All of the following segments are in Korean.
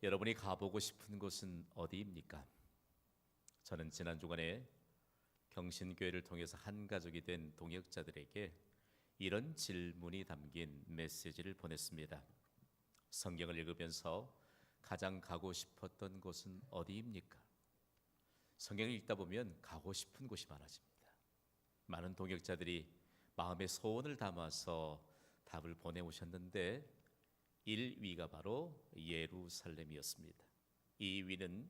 여러분이 가보고 싶은 곳은 어디입니까? 저는 지난 주간에 경신교회를 통해서 한 가족이 된 동역자들에게 이런 질문이 담긴 메시지를 보냈습니다. 성경을 읽으면서 가장 가고 싶었던 곳은 어디입니까? 성경을 읽다 보면 가고 싶은 곳이 많아집니다. 많은 동역자들이 마음의 소원을 담아서 답을 보내오셨는데 1위가 바로 예루살렘이었습니다. 2위는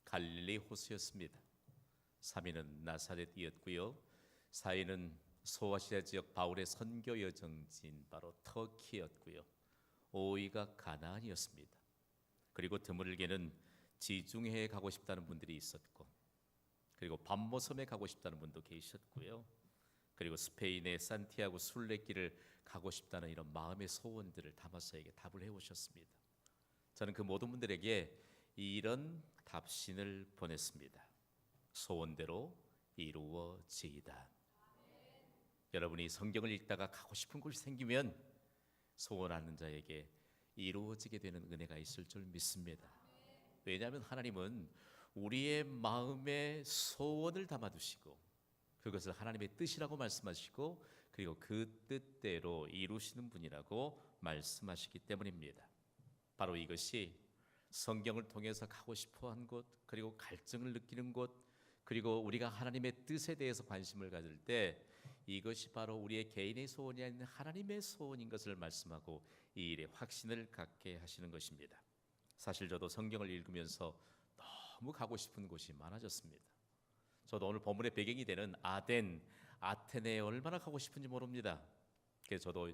갈릴리 호수였습니다. 3위는 나사렛이었고요. 4위는 소아시아 지역 바울의 선교 여정지인 바로 터키였고요. 5위가 가나안이었습니다. 그리고 드물게는 지중해에 가고 싶다는 분들이 있었고, 그리고 밤모섬에 가고 싶다는 분도 계셨고요. 그리고 스페인의 산티아고 순례길을 가고 싶다는 이런 마음의 소원들을 담아서에게 답을 해오셨습니다. 저는 그 모든 분들에게 이런 답신을 보냈습니다. 소원대로 이루어지이다. 여러분이 성경을 읽다가 가고 싶은 곳이 생기면 소원하는 자에게 이루어지게 되는 은혜가 있을 줄 믿습니다. 왜냐하면 하나님은 우리의 마음에 소원을 담아두시고 그것을 하나님의 뜻이라고 말씀하시고 그리고 그 뜻대로 이루시는 분이라고 말씀하시기 때문입니다. 바로 이것이 성경을 통해서 가고 싶어한 곳, 그리고 갈증을 느끼는 곳, 그리고 우리가 하나님의 뜻에 대해서 관심을 가질 때 이것이 바로 우리의 개인의 소원이 아닌 하나님의 소원인 것을 말씀하고 이 일에 확신을 갖게 하시는 것입니다. 사실 저도 성경을 읽으면서 너무 가고 싶은 곳이 많아졌습니다. 저도 오늘 본문의 배경이 되는 아테네에 얼마나 가고 싶은지 모릅니다. 그래서 저도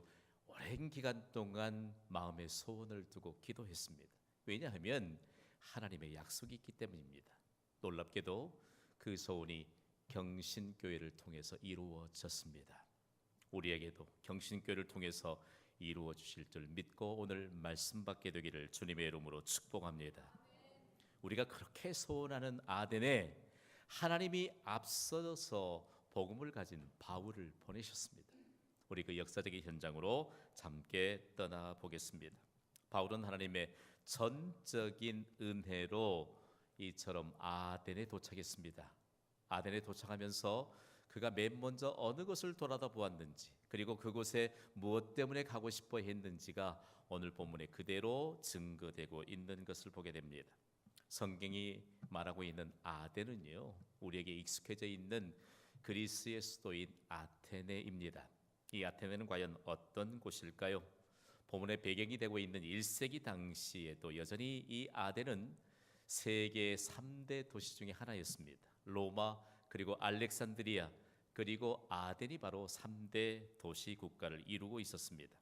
오랜 기간 동안 마음의 소원을 두고 기도했습니다. 왜냐하면 하나님의 약속이 있기 때문입니다. 놀랍게도 그 소원이 경신교회를 통해서 이루어졌습니다. 우리에게도 경신교회를 통해서 이루어 주실 줄 믿고 오늘 말씀 받게 되기를 주님의 이름으로 축복합니다. 우리가 그렇게 소원하는 아덴에 하나님이 앞서서 복음을 가진 바울을 보내셨습니다. 우리 그 역사적인 현장으로 함께 떠나 보겠습니다. 바울은 하나님의 전적인 은혜로 이처럼 아덴에 도착했습니다. 아덴에 도착하면서 그가 맨 먼저 어느 것을 돌아다 보았는지, 그리고 그곳에 무엇 때문에 가고 싶어 했는지가 오늘 본문에 그대로 증거되고 있는 것을 보게 됩니다. 성경이 말하고 있는 아덴은요, 우리에게 익숙해져 있는 그리스의 수도인 아테네입니다. 이 아테네는 과연 어떤 곳일까요? 본문의 배경이 되고 있는 1세기 당시에도 여전히 이 아덴은 세계 3대 도시 중에 하나였습니다. 로마, 그리고 알렉산드리아, 그리고 아덴이 바로 3대 도시 국가를 이루고 있었습니다.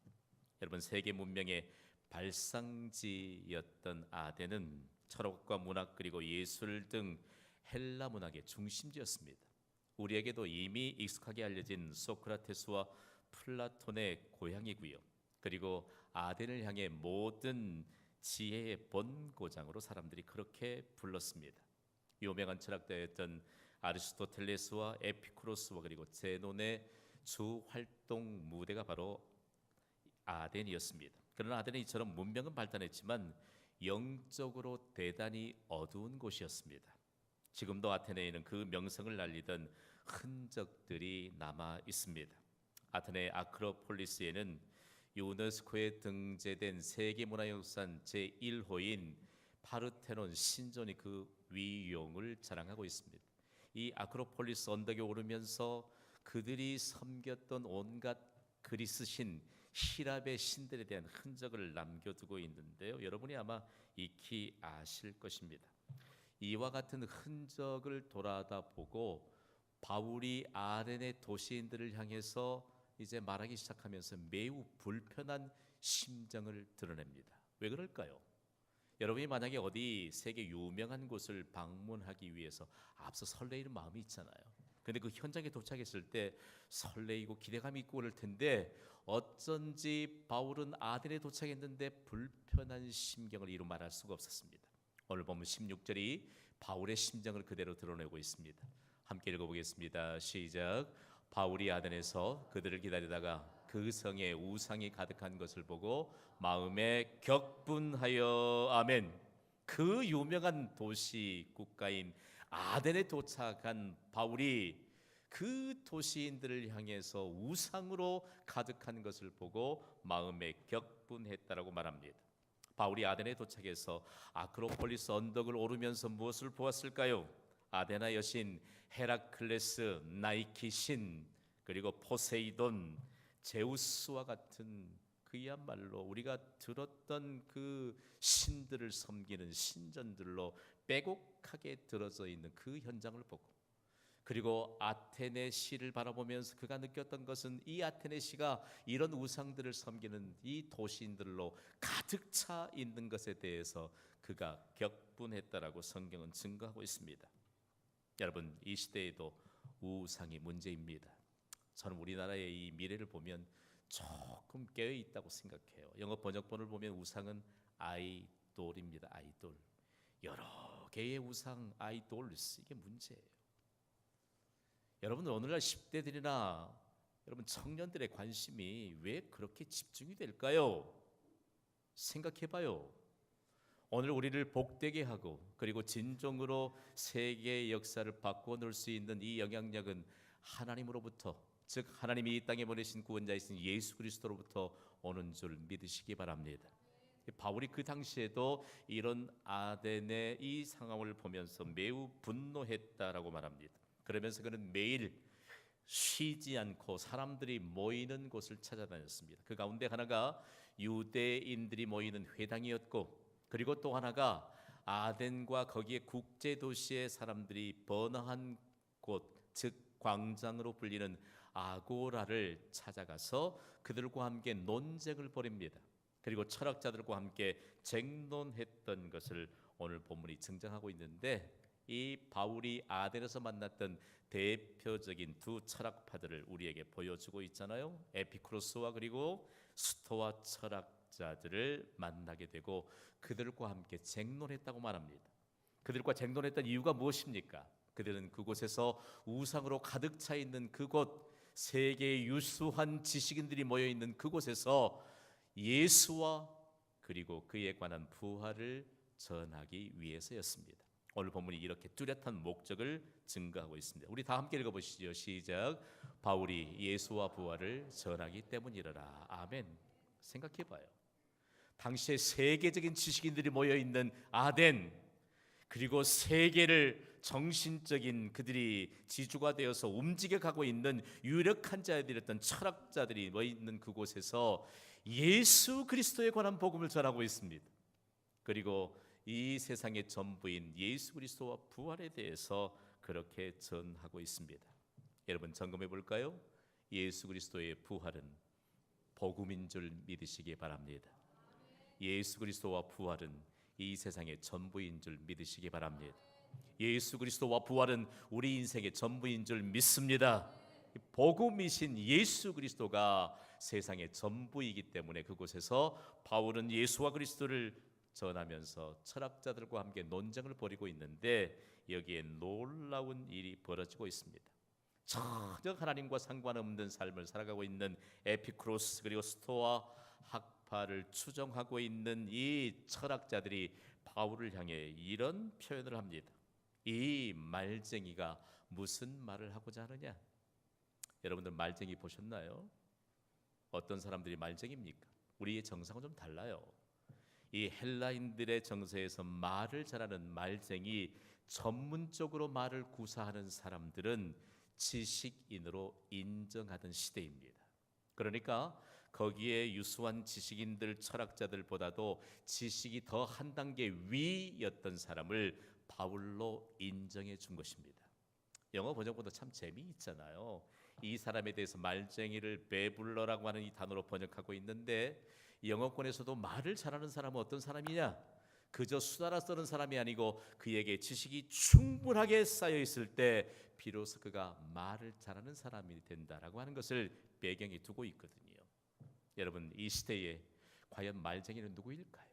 여러분, 세계 문명의 발상지였던 아덴은 철학과 문학 그리고 예술 등 헬라 문학의 중심지였습니다. 우리에게도 이미 익숙하게 알려진 소크라테스와 플라톤의 고향이고요. 그리고 아덴을 향해 모든 지혜의 본고장으로 사람들이 그렇게 불렀습니다. 유명한 철학자였던 아리스토텔레스와 에피쿠로스와 그리고 제논의 주 활동 무대가 바로 아덴이었습니다. 그러나 아덴은 이처럼 문명은 발달했지만 영적으로 대단히 어두운 곳이었습니다. 지금도 아테네에는 그 명성을 날리던 흔적들이 남아 있습니다. 아테네 아크로폴리스에는 유네스코에 등재된 세계문화유산 제1호인 파르테논 신전이 그 위용을 자랑하고 있습니다. 이 아크로폴리스 언덕에 오르면서 그들이 섬겼던 온갖 그리스 신, 히랍의 신들에 대한 흔적을 남겨두고 있는데요. 여러분이 아마 익히 아실 것입니다. 이와 같은 흔적을 돌아다 보고 바울이 아덴의 도시인들을 향해서 이제 말하기 시작하면서 매우 불편한 심정을 드러냅니다. 왜 그럴까요? 여러분이 만약에 어디 세계 유명한 곳을 방문하기 위해서 앞서 설레이는 마음이 있잖아요. 근데 그 현장에 도착했을 때 설레이고 기대감이 있고 그럴 텐데 어쩐지 바울은 아덴에 도착했는데 불편한 심경을 이루 말할 수가 없었습니다. 오늘 보면 16절이 바울의 심정을 그대로 드러내고 있습니다. 함께 읽어보겠습니다. 시작. 바울이 아덴에서 그들을 기다리다가 그 성에 우상이 가득한 것을 보고 마음에 격분하여 아멘. 그 유명한 도시 국가인 아덴에 도착한 바울이 그 도시인들을 향해서 우상으로 가득한 것을 보고 마음에 격분했다라고 말합니다. 바울이 아덴에 도착해서 아크로폴리스 언덕을 오르면서 무엇을 보았을까요? 아데나 여신, 헤라클레스, 나이키 신, 그리고 포세이돈, 제우스와 같은 그야말로 우리가 들었던 그 신들을 섬기는 신전들로 빼곡하게 들어져 있는 그 현장을 보고, 그리고 아테네 시를 바라보면서 그가 느꼈던 것은 이 아테네 시가 이런 우상들을 섬기는 이 도시인들로 가득 차 있는 것에 대해서 그가 격분했다라고 성경은 증거하고 있습니다. 여러분, 이 시대에도 우상이 문제입니다. 저는 우리나라의 이 미래를 보면 조금 깨어 있다고 생각해요. 영어 번역본을 보면 우상은 아이돌입니다. 아이돌. 여러 개의 우상, 아이돌스, 이게 문제예요. 여러분들 오늘날 10대들이나 여러분 청년들의 관심이 왜 그렇게 집중이 될까요? 생각해봐요. 오늘 우리를 복되게 하고 그리고 진정으로 세계의 역사를 바꾸어 놓을 수 있는 이 영향력은 하나님으로부터, 즉 하나님이 이 땅에 보내신 구원자이신 예수 그리스도로부터 오는 줄 믿으시기 바랍니다. 바울이 그 당시에도 이런 아덴의 이 상황을 보면서 매우 분노했다라고 말합니다. 그러면서 그는 매일 쉬지 않고 사람들이 모이는 곳을 찾아다녔습니다. 그 가운데 하나가 유대인들이 모이는 회당이었고, 그리고 또 하나가 아덴과 거기에 국제도시의 사람들이 번화한 곳, 즉 광장으로 불리는 아고라를 찾아가서 그들과 함께 논쟁을 벌입니다. 그리고 철학자들과 함께 쟁론했던 것을 오늘 본문이 증정하고 있는데, 이 바울이 아덴에서 만났던 대표적인 두 철학파들을 우리에게 보여주고 있잖아요. 에피쿠로스와 그리고 스토아 철학자들을 만나게 되고 그들과 함께 쟁론했다고 말합니다. 그들과 쟁론했던 이유가 무엇입니까? 그들은 그곳에서 우상으로 가득 차 있는 그곳, 세계의 유수한 지식인들이 모여 있는 그곳에서 예수와 그리고 그에 관한 부활을 전하기 위해서였습니다. 오늘 본문이 이렇게 뚜렷한 목적을 증거하고 있습니다. 우리 다 함께 읽어보시죠. 시작. 바울이 예수와 부활을 전하기 때문이라. 아멘. 생각해봐요. 당시에 세계적인 지식인들이 모여있는 아덴, 그리고 세계를 정신적인 그들이 지주가 되어서 움직여가고 있는 유력한 자들이었던 철학자들이 모여있는 그곳에서 예수 그리스도에 관한 복음을 전하고 있습니다. 그리고 이 세상의 전부인 예수 그리스도와 부활에 대해서 그렇게 전하고 있습니다. 여러분 점검해 볼까요? 예수 그리스도의 부활은 복음인 줄 믿으시기 바랍니다. 예수 그리스도와 부활은 이 세상의 전부인 줄 믿으시기 바랍니다. 예수 그리스도와 부활은 우리 인생의 전부인 줄 믿습니다. 복음이신 예수 그리스도가 세상의 전부이기 때문에 그곳에서 바울은 예수와 그리스도를 전하면서 철학자들과 함께 논쟁을 벌이고 있는데, 여기에 놀라운 일이 벌어지고 있습니다. 전혀 하나님과 상관없는 삶을 살아가고 있는 에피쿠로스 그리고 스토아 학파를 추종하고 있는 이 철학자들이 바울을 향해 이런 표현을 합니다. 이 말쟁이가 무슨 말을 하고자 하느냐? 여러분들 말쟁이 보셨나요? 어떤 사람들이 말쟁이입니까? 우리의 정상은 좀 달라요. 이 헬라인들의 정서에서 말을 잘하는 말쟁이, 전문적으로 말을 구사하는 사람들은 지식인으로 인정하던 시대입니다. 그러니까 거기에 유수한 지식인들, 철학자들보다도 지식이 더 한 단계 위였던 사람을 바울로 인정해 준 것입니다. 영어 번역보다 참 재미있잖아요. 이 사람에 대해서 말쟁이를 베블러라고 하는 이 단어로 번역하고 있는데, 영어권에서도 말을 잘하는 사람은 어떤 사람이냐? 그저 수다라 써는 사람이 아니고 그에게 지식이 충분하게 쌓여 있을 때 비로소 그가 말을 잘하는 사람이 된다라고 하는 것을 배경에 두고 있거든요. 여러분, 이 시대에 과연 말쟁이는 누구일까요?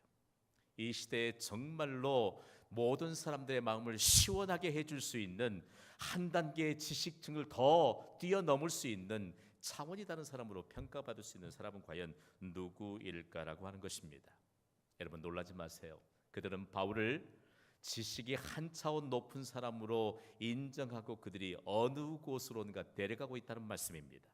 이 시대에 정말로 모든 사람들의 마음을 시원하게 해줄 수 있는, 한 단계의 지식층을 더 뛰어넘을 수 있는 차원이 다른 사람으로 평가받을 수 있는 사람은 과연 누구일까라고 하는 것입니다. 여러분 놀라지 마세요. 그들은 바울을 지식이 한 차원 높은 사람으로 인정하고 그들이 어느 곳으로는가 데려가고 있다는 말씀입니다.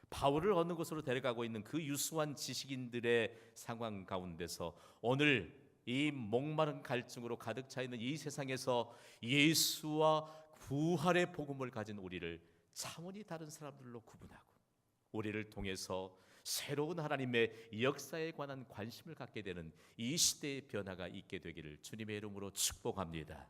바울을 어느 곳으로 데려가고 있는 그 유수한 지식인들의 상황 가운데서 오늘 이 목마른 갈증으로 가득 차 있는 이 세상에서 예수와 부활의 복음을 가진 우리를 차원이 다른 사람들로 구분하고 우리를 통해서 새로운 하나님의 역사에 관한 관심을 갖게 되는 이 시대의 변화가 있게 되기를 주님의 이름으로 축복합니다.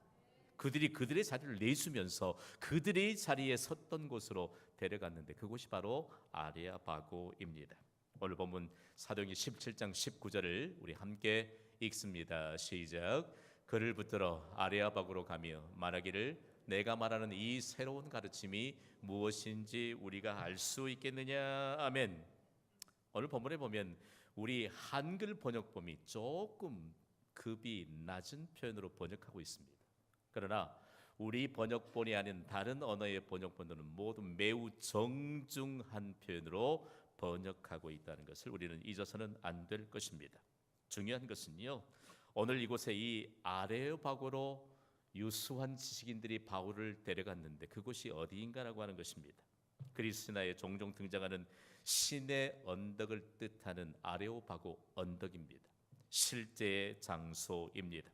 그들이 그들의 자리를 내주면서 그들의 자리에 섰던 곳으로 데려갔는데 그곳이 바로 아레아바고입니다. 오늘 본문 사도행전 17장 19절을 우리 함께 읽습니다. 시작. 그를 붙들어 아레아바고로 가며 말하기를 내가 말하는 이 새로운 가르침이 무엇인지 우리가 알 수 있겠느냐. 아멘. 오늘 본문에 보면 우리 한글 번역본이 조금 급이 낮은 표현으로 번역하고 있습니다. 그러나 우리 번역본이 아닌 다른 언어의 번역본들은 모두 매우 정중한 표현으로 번역하고 있다는 것을 우리는 잊어서는 안 될 것입니다. 중요한 것은요, 오늘 이곳에 이 아레오바고로 유수한 지식인들이 바울을 데려갔는데 그곳이 어디인가라고 하는 것입니다. 그리스 신화에 종종 등장하는 신의 언덕을 뜻하는 아레오바고 언덕입니다. 실제의 장소입니다.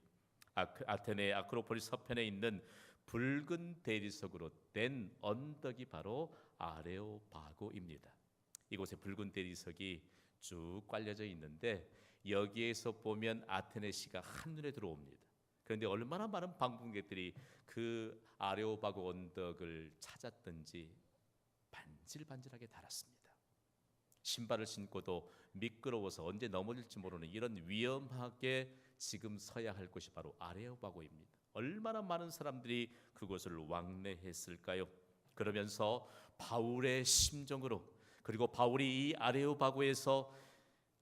아테네 아크로폴리스 서편에 있는 붉은 대리석으로 된 언덕이 바로 아레오바고입니다. 이곳에 붉은 대리석이 쭉 깔려져 있는데 여기에서 보면 아테네시가 한눈에 들어옵니다. 그런데 얼마나 많은 방문객들이 그 아레오바고 언덕을 찾았던지 반질반질하게 달았습니다. 신발을 신고도 미끄러워서 언제 넘어질지 모르는 이런 위험하게 지금 서야 할 곳이 바로 아레오바고입니다. 얼마나 많은 사람들이 그곳을 왕래했을까요? 그러면서 바울의 심정으로 그리고 바울이 이 아레오바고에서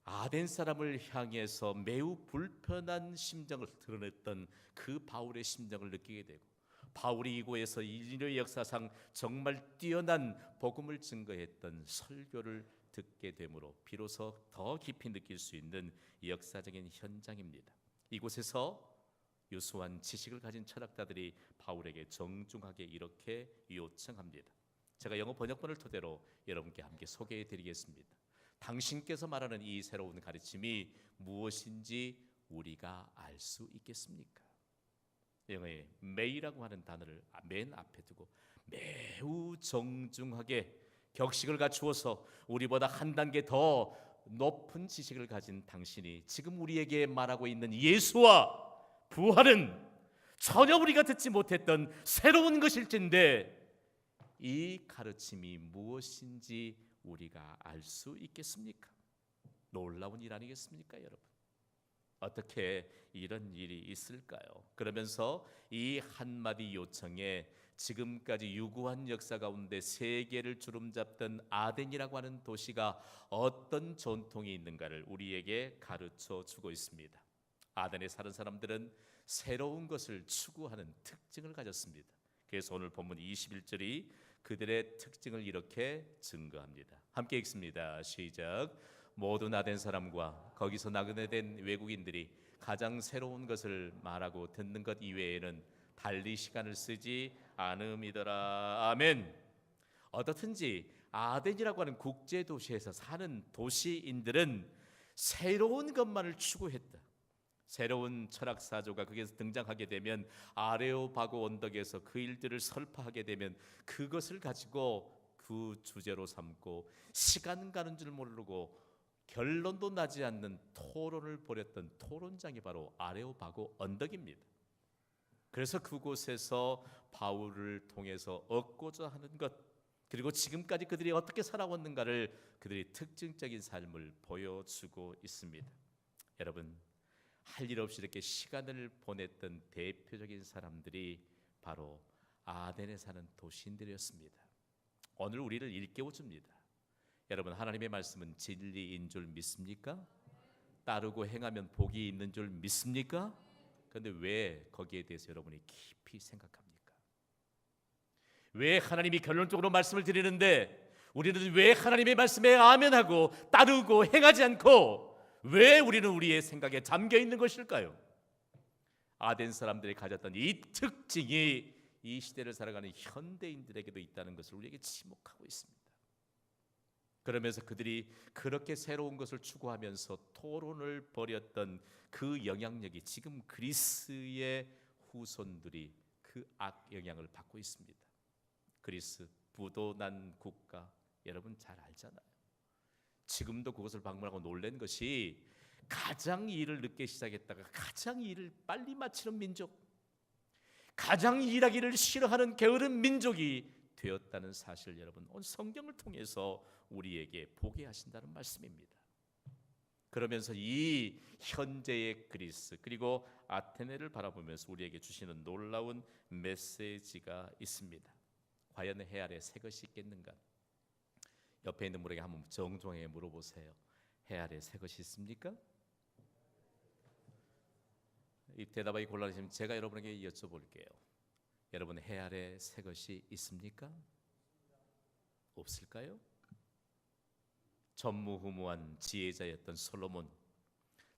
아덴 사람을 향해서 매우 불편한 심정을 드러냈던 그 바울의 심정을 느끼게 되고 바울이 이곳에서 인류의 역사상 정말 뛰어난 복음을 증거했던 설교를 듣게 되므로 비로소 더 깊이 느낄 수 있는 역사적인 현장입니다. 이곳에서 유수한 지식을 가진 철학자들이 바울에게 정중하게 이렇게 요청합니다. 제가 영어 번역본을 토대로 여러분께 함께 소개해 드리겠습니다. 당신께서 말하는 이 새로운 가르침이 무엇인지 우리가 알 수 있겠습니까? 영어에 may라고 하는 단어를 맨 앞에 두고 매우 정중하게 격식을 갖추어서 우리보다 한 단계 더 높은 지식을 가진 당신이 지금 우리에게 말하고 있는 예수와 부활은 전혀 우리가 듣지 못했던 새로운 것일진데 이 가르침이 무엇인지 우리가 알 수 있겠습니까? 놀라운 일 아니겠습니까, 여러분? 어떻게 이런 일이 있을까요? 그러면서 이 한마디 요청에 지금까지 유구한 역사 가운데 세계를 주름잡던 아덴이라고 하는 도시가 어떤 전통이 있는가를 우리에게 가르쳐 주고 있습니다. 아덴에 사는 사람들은 새로운 것을 추구하는 특징을 가졌습니다. 그래서 오늘 본문 21절이 그들의 특징을 이렇게 증거합니다. 함께 읽습니다. 시작. 모든 아덴 사람과 거기서 나그네된 외국인들이 가장 새로운 것을 말하고 듣는 것 이외에는 달리 시간을 쓰지 않음이더라. 아멘. 어떻든지 아덴이라고 하는 국제 도시에서 사는 도시인들은 새로운 것만을 추구했다. 새로운 철학사조가 거기에서 등장하게 되면 아레오바고 언덕에서 그 일들을 설파하게 되면 그것을 가지고 그 주제로 삼고 시간 가는 줄 모르고 결론도 나지 않는 토론을 벌였던 토론장이 바로 아레오바고 언덕입니다. 그래서 그곳에서 바울을 통해서 얻고자 하는 것 그리고 지금까지 그들이 어떻게 살아왔는가를 그들이 특징적인 삶을 보여주고 있습니다. 여러분, 할 일 없이 이렇게 시간을 보냈던 대표적인 사람들이 바로 아덴에 사는 도시인들이었습니다. 오늘 우리를 일깨워줍니다. 여러분, 하나님의 말씀은 진리인 줄 믿습니까? 따르고 행하면 복이 있는 줄 믿습니까? 그런데 왜 거기에 대해서 여러분이 깊이 생각합니까? 왜 하나님이 결론적으로 말씀을 드리는데 우리는 왜 하나님의 말씀에 아멘하고 따르고 행하지 않고 왜 우리는 우리의 생각에 잠겨 있는 것일까요? 아덴 사람들이 가졌던 이 특징이 이 시대를 살아가는 현대인들에게도 있다는 것을 우리에게 지목하고 있습니다. 그러면서 그들이 그렇게 새로운 것을 추구하면서 토론을 벌였던 그 영향력이 지금 그리스의 후손들이 그 악 영향을 받고 있습니다. 그리스 부도난 국가, 여러분 잘 알잖아요. 지금도 그것을 방문하고 놀란 것이 가장 일을 늦게 시작했다가 가장 일을 빨리 마치는 민족, 가장 일하기를 싫어하는 게으른 민족이 되었다는 사실, 여러분 오늘 성경을 통해서 우리에게 보게 하신다는 말씀입니다. 그러면서 이 현재의 그리스 그리고 아테네를 바라보면서 우리에게 주시는 놀라운 메시지가 있습니다. 과연 해 아래 새 것이 있겠는가? 옆에 있는 분에게 한번 정중하게 물어보세요. 해 아래 새 것이 있습니까? 이 대답하기 곤란하시면 제가 여러분에게 여쭤볼게요. 여러분 해 아래 새 것이 있습니까? 없을까요? 전무후무한 지혜자였던 솔로몬,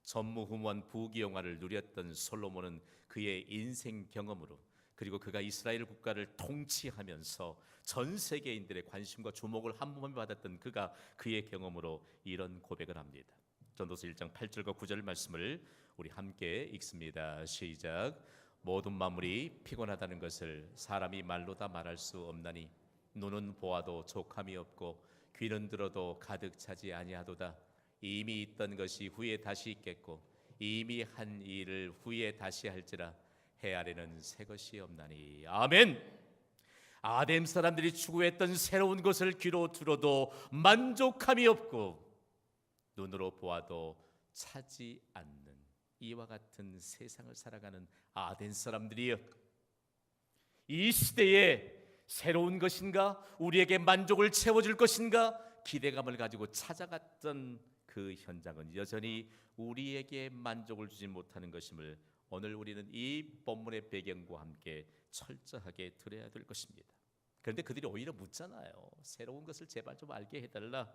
전무후무한 부귀영화를 누렸던 솔로몬은 그의 인생 경험으로, 그리고 그가 이스라엘 국가를 통치하면서 전 세계인들의 관심과 주목을 한 몸에 받았던 그의 경험으로 이런 고백을 합니다. 전도서 1장 8절과 9절 말씀을 우리 함께 읽습니다. 시작. 모든 만물이 피곤하다는 것을 사람이 말로 다 말할 수 없나니 눈은 보아도 족함이 없고 귀는 들어도 가득 차지 아니하도다. 이미 있던 것이 후에 다시 있겠고 이미 한 일을 후에 다시 할지라 해 아래는 새 것이 없나니. 아멘. 아덴 사람들이 추구했던 새로운 것을 귀로 들어도 만족함이 없고 눈으로 보아도 차지 않는 이와 같은 세상을 살아가는 아덴 사람들이여, 이 시대에 새로운 것인가, 우리에게 만족을 채워줄 것인가 기대감을 가지고 찾아갔던 그 현장은 여전히 우리에게 만족을 주지 못하는 것임을 오늘 우리는 이 본문의 배경과 함께 철저하게 들어야 될 것입니다. 그런데 그들이 오히려 묻잖아요. 새로운 것을 제발 좀 알게 해달라.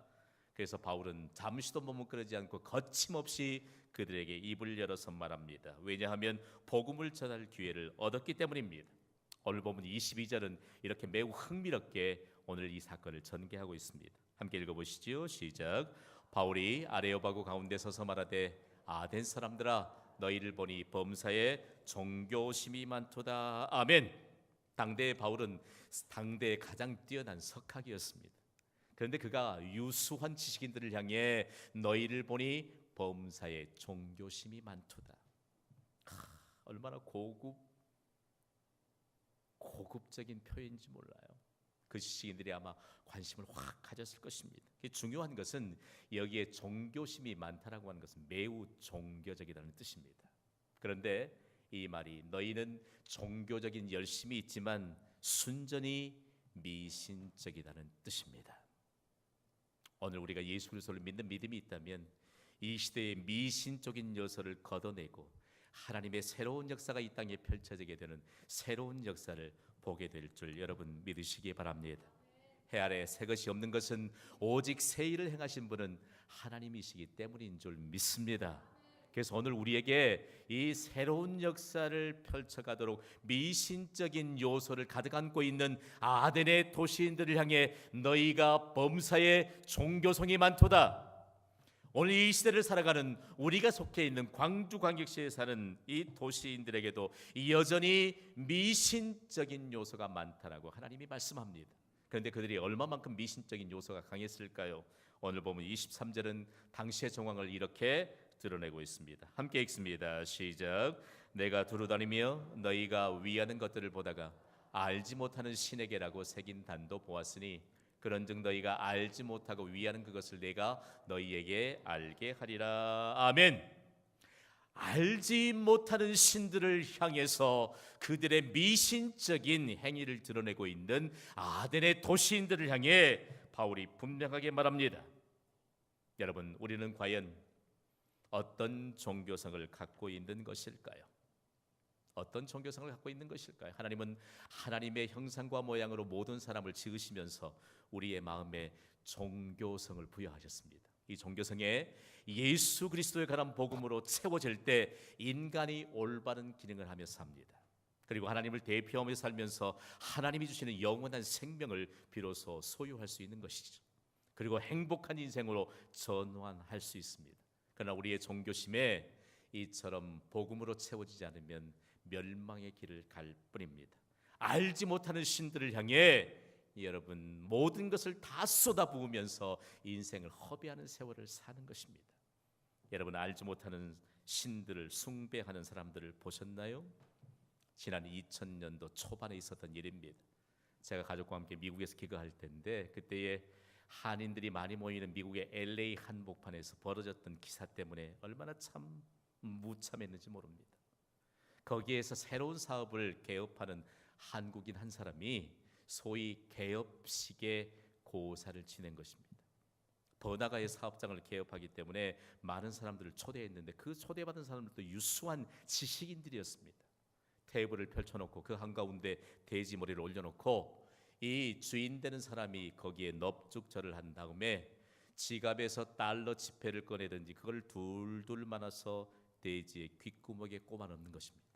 그래서 바울은 잠시도 머뭇거리지 않고 거침없이 그들에게 입을 열어서 말합니다. 왜냐하면 복음을 전할 기회를 얻었기 때문입니다. 오늘 본문 22절은 이렇게 매우 흥미롭게 오늘 이 사건을 전개하고 있습니다. 함께 읽어보시죠. 시작. 바울이 아레오바고 가운데 서서 말하되 아덴 사람들아 너희를 보니 범사에 종교심이 많도다. 아멘. 당대의 바울은 당대의 가장 뛰어난 석학이었습니다. 그런데 그가 유수한 지식인들을 향해 너희를 보니 범사에 종교심이 많도다. 얼마나 고급적인 표현인지 몰라요. 그 지식인들이 아마 관심을 확 가졌을 것입니다. 중요한 것은 여기에 종교심이 많다라고 하는 것은 매우 종교적이라는 뜻입니다. 그런데 이 말이 너희는 종교적인 열심이 있지만 순전히 미신적이라는 뜻입니다. 오늘 우리가 예수 그리스도를 믿는 믿음이 있다면 이 시대의 미신적인 요소를 걷어내고 하나님의 새로운 역사가 이 땅에 펼쳐지게 되는 새로운 역사를 보게 될 줄 여러분 믿으시기 바랍니다. 해 아래 새 것이 없는 것은 오직 새 일을 행하신 분은 하나님이시기 때문인 줄 믿습니다. 그래서 오늘 우리에게 이 새로운 역사를 펼쳐가도록 미신적인 요소를 가득 안고 있는 아덴의 도시인들을 향해 너희가 범사에 종교성이 많도다. 오늘 이 시대를 살아가는 우리가 속해 있는 광주광역시에 사는 이 도시인들에게도 여전히 미신적인 요소가 많다라고 하나님이 말씀합니다. 그런데 그들이 얼마만큼 미신적인 요소가 강했을까요? 오늘 보면 23절은 당시의 정황을 이렇게 드러내고 있습니다. 함께 읽습니다. 시작. 내가 두루다니며 너희가 위하는 것들을 보다가 알지 못하는 신에게라고 새긴 단도 보았으니 그런즉 너희가 알지 못하고 위하는 그것을 내가 너희에게 알게 하리라. 아멘. 알지 못하는 신들을 향해서 그들의 미신적인 행위를 드러내고 있는 아덴의 도시인들을 향해 바울이 분명하게 말합니다. 여러분, 우리는 과연 어떤 종교성을 갖고 있는 것일까요? 어떤 종교성을 갖고 있는 것일까요? 하나님은 하나님의 형상과 모양으로 모든 사람을 지으시면서 우리의 마음에 종교성을 부여하셨습니다. 이 종교성에 예수 그리스도에 관한 복음으로 채워질 때 인간이 올바른 기능을 하며 삽니다. 그리고 하나님을 대표하며 살면서 하나님이 주시는 영원한 생명을 비로소 소유할 수 있는 것이죠. 그리고 행복한 인생으로 전환할 수 있습니다. 그러나 우리의 종교심에 이처럼 복음으로 채워지지 않으면 멸망의 길을 갈 뿐입니다. 알지 못하는 신들을 향해 여러분 모든 것을 다 쏟아부으면서 인생을 허비하는 세월을 사는 것입니다. 여러분 알지 못하는 신들을 숭배하는 사람들을 보셨나요? 지난 2000년도 초반에 있었던 일입니다. 제가 가족과 함께 미국에서 기거할 때인데 그때에 한인들이 많이 모이는 미국의 LA 한복판에서 벌어졌던 기사 때문에 얼마나 참 무참했는지 모릅니다. 거기에서 새로운 사업을 개업하는 한국인 한 사람이 소위 개업식의 고사를 지낸 것입니다. 번화가의 사업장을 개업하기 때문에 많은 사람들을 초대했는데 그 초대받은 사람들도 유수한 지식인들이었습니다. 테이블을 펼쳐놓고 그 한가운데 돼지머리를 올려놓고 이 주인 되는 사람이 거기에 넙죽절을 한 다음에 지갑에서 달러 지폐를 꺼내든지 그걸 둘둘 말아서 돼지의 귓구멍에 꼽아 넣는 것입니다.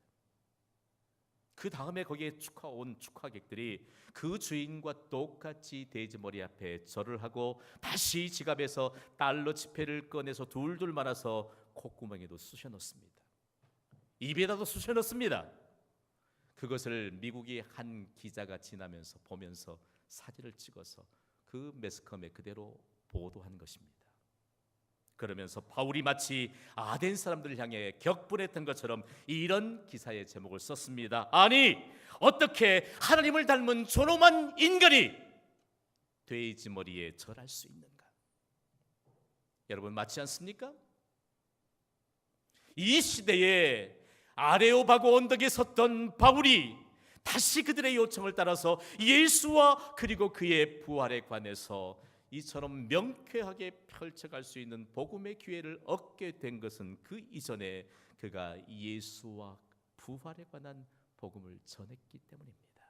그 다음에 거기에 온 축하객들이 그 주인과 똑같이 돼지머리 앞에 절을 하고 다시 지갑에서 달러 지폐를 꺼내서 둘둘 말아서 콧구멍에도 쑤셔 넣습니다. 입에다도 쑤셔 넣습니다. 그것을 미국의 한 기자가 지나면서 보면서 사진을 찍어서 그 매스컴에 그대로 보도한 것입니다. 그러면서 바울이 마치 아덴 사람들을 향해 격분했던 것처럼 이런 기사의 제목을 썼습니다. 아니 어떻게 하나님을 닮은 존엄한 인간이 돼지머리에 절할 수 있는가? 여러분 맞지 않습니까? 이 시대에 아레오바고 언덕에 섰던 바울이 다시 그들의 요청을 따라서 예수와 그리고 그의 부활에 관해서 이처럼 명쾌하게 펼쳐갈 수 있는 복음의 기회를 얻게 된 것은 그 이전에 그가 예수와 부활에 관한 복음을 전했기 때문입니다.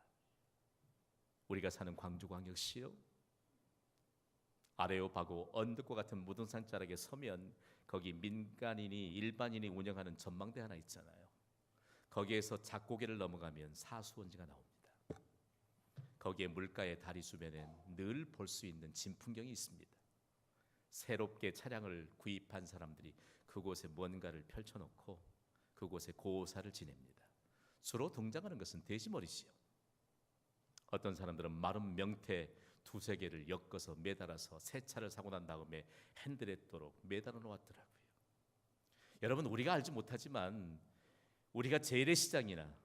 우리가 사는 광주광역시요, 아레오바고 언덕과 같은 무등산 자락에 서면 거기 민간인이 일반인이 운영하는 전망대 하나 있잖아요. 거기에서 작고개를 넘어가면 사수원지가 나옵니다. 거기에 물가의 다리 주변엔 늘 볼 수 있는 진풍경이 있습니다. 새롭게 차량을 구입한 사람들이 그곳에 뭔가를 펼쳐놓고 그곳에 고사를 지냅니다. 주로 등장하는 것은 돼지머리지요. 어떤 사람들은 마른 명태 두세 개를 엮어서 매달아서 새 차를 사고 난 다음에 핸들에 도록 매달아 놓았더라고요. 여러분 우리가 알지 못하지만 우리가 재래시장이나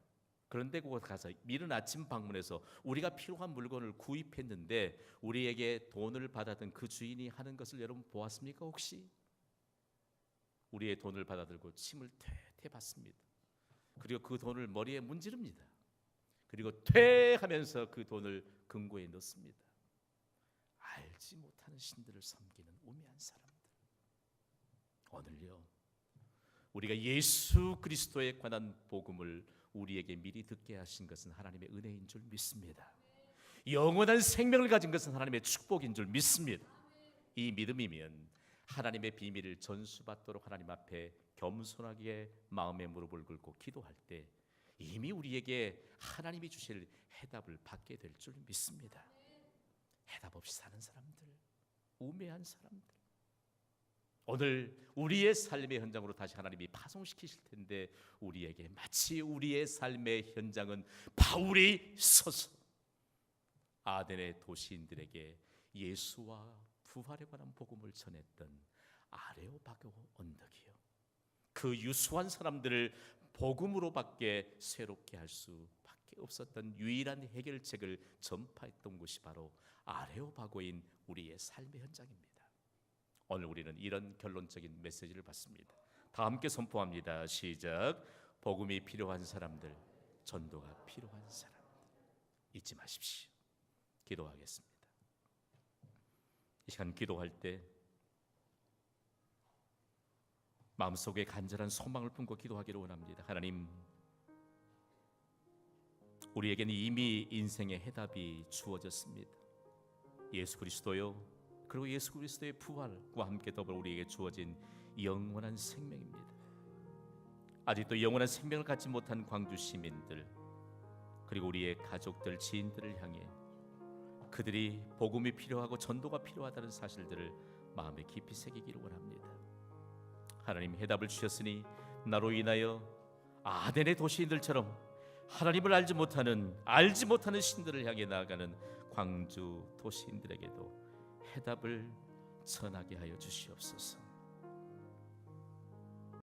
그런 데 가서 이른 아침 방문해서 우리가 필요한 물건을 구입했는데 우리에게 돈을 받아든 그 주인이 하는 것을 여러분 보았습니까? 혹시? 우리의 돈을 받아들고 침을 퇴퇴 받습니다. 그리고 그 돈을 머리에 문지릅니다. 그리고 퇴 하면서 그 돈을 금고에 넣습니다. 알지 못하는 신들을 섬기는 우매한 사람들. 오늘요 우리가 예수 그리스도에 관한 복음을 우리에게 미리 듣게 하신 것은 하나님의 은혜인 줄 믿습니다. 영원한 생명을 가진 것은 하나님의 축복인 줄 믿습니다. 이 믿음이면 하나님의 비밀을 전수받도록 하나님 앞에 겸손하게 마음의 무릎을 꿇고 기도할 때 이미 우리에게 하나님이 주실 해답을 받게 될 줄 믿습니다. 해답 없이 사는 사람들, 우매한 사람들, 오늘 우리의 삶의 현장으로 다시 하나님이 파송시키실 텐데 우리에게 마치 우리의 삶의 현장은 바울이 서서 아덴의 도시인들에게 예수와 부활에 관한 복음을 전했던 아레오바고 언덕이요, 그 유수한 사람들을 복음으로밖에 새롭게 할 수밖에 없었던 유일한 해결책을 전파했던 곳이 바로 아레오바고인 우리의 삶의 현장입니다. 오늘 우리는 이런 결론적인 메시지를 받습니다. 다 함께 선포합니다. 시작. 복음이 필요한 사람들, 전도가 필요한 사람들, 잊지 마십시오. 기도하겠습니다. 이 시간 기도할 때 마음속에 간절한 소망을 품고 기도하기를 원합니다. 하나님, 우리에게는 이미 인생의 해답이 주어졌습니다. 예수 그리스도요, 그리고 예수 그리스도의 부활과 함께 더불어 우리에게 주어진 영원한 생명입니다. 아직도 영원한 생명을 갖지 못한 광주 시민들, 그리고 우리의 가족들, 지인들을 향해 그들이 복음이 필요하고 전도가 필요하다는 사실들을 마음에 깊이 새기기를 원합니다. 하나님 해답을 주셨으니 나로 인하여 아덴의 도시인들처럼 하나님을 알지 못하는 신들을 향해 나아가는 광주 도시인들에게도 해답을 전하게 하여 주시옵소서.